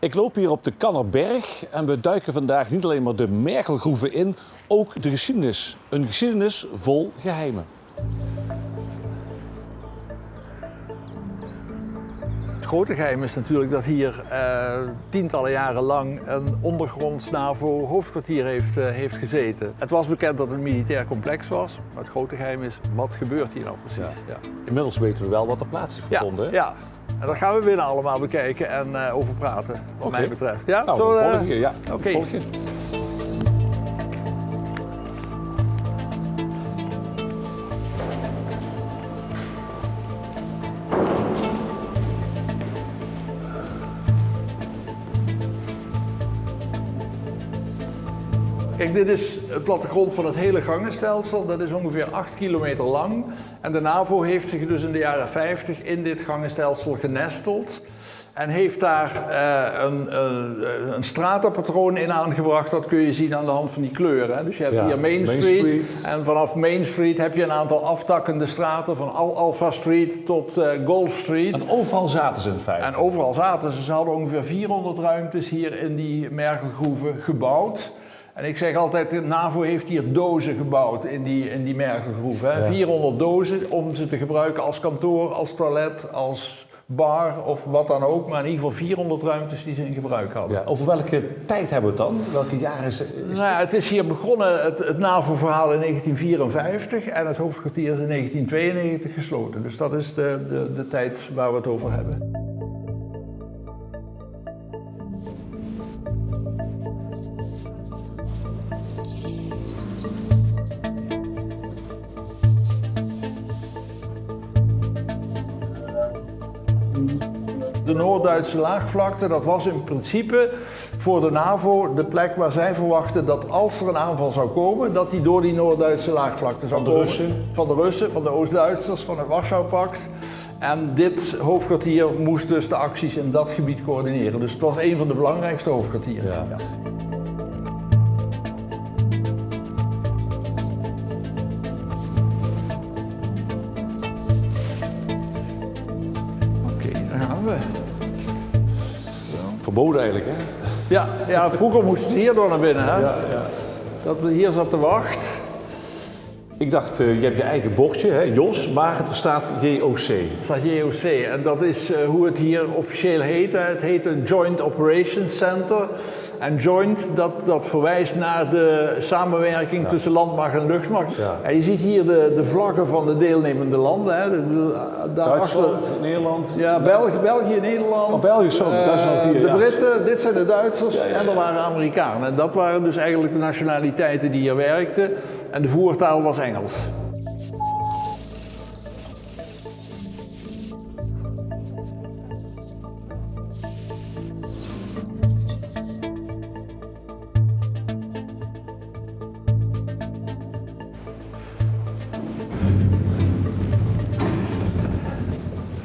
Ik loop hier op de Kannerberg en we duiken vandaag niet alleen maar de mergelgroeven in, ook de geschiedenis. Een geschiedenis vol geheimen. Het grote geheim is natuurlijk dat hier tientallen jaren lang een ondergronds NAVO-hoofdkwartier heeft gezeten. Het was bekend dat het een militair complex was, maar het grote geheim is, wat gebeurt hier nou precies? Ja. Inmiddels weten we wel wat er plaats heeft gevonden. Ja. En dat gaan we binnen allemaal bekijken en over praten, wat mij betreft. Ja, nou, volg je. Ja. Oké. Volg je. Kijk, dit is het plattegrond van het hele gangenstelsel. Dat is ongeveer 8 kilometer lang. En de NAVO heeft zich dus in de jaren 50 in dit gangenstelsel genesteld. En heeft daar een stratenpatroon in aangebracht. Dat kun je zien aan de hand van die kleuren. Hè. Dus je hebt hier Main Street. En vanaf Main Street heb je een aantal aftakkende straten. Van Alpha Street tot Gulf Street. En overal zaten ze in feite. En overal zaten ze. Ze hadden ongeveer 400 ruimtes hier in die mergelgroeven gebouwd. En ik zeg altijd, de NAVO heeft hier dozen gebouwd in die mergelgroef. Hè? Ja. 400 dozen om ze te gebruiken als kantoor, als toilet, als bar of wat dan ook. Maar in ieder geval 400 ruimtes die ze in gebruik hadden. Ja, over welke tijd hebben we het dan? Welke jaren is nou ja, het is hier begonnen, het NAVO-verhaal in 1954 en het hoofdkwartier is in 1992 gesloten. Dus dat is de tijd waar we het over hebben. De Noord-Duitse laagvlakte, dat was in principe voor de NAVO de plek waar zij verwachten dat als er een aanval zou komen, dat die door die Noord-Duitse laagvlakte zou komen. Van de Russen, van de Oost-Duitsers, van het Warschau-pact. En dit hoofdkwartier moest dus de acties in dat gebied coördineren. Dus het was een van de belangrijkste hoofdkwartieren. Ja. Ja. Verboden eigenlijk, hè? Ja, vroeger moesten ze hier door naar binnen, hè? Ja. Dat we hier zat te wachten. Ik dacht, je hebt je eigen bordje, hè, Jos, maar er staat JOC. Er staat JOC en dat is hoe het hier officieel heet. Het heet een Joint Operations Center. En joint, dat verwijst naar de samenwerking tussen landmacht en luchtmacht. Ja. En je ziet hier de vlaggen van de deelnemende landen. Hè. Duitsland, Nederland. Ja, België, Nederland. Oh, België, sorry. De Britten, dit zijn de Duitsers en er waren Amerikanen. En dat waren dus eigenlijk de nationaliteiten die hier werkten. En de voertaal was Engels.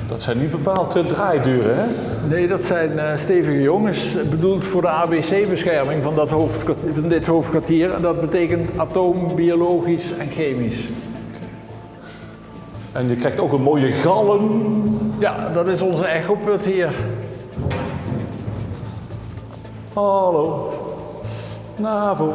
Dat zijn niet bepaald draaideuren, hè? Nee, dat zijn stevige jongens, bedoeld voor de ABC-bescherming van dit hoofdkwartier. En dat betekent atoom, biologisch en chemisch. En je krijgt ook een mooie galm. Ja, dat is onze echoput hier. Hallo, NAVO.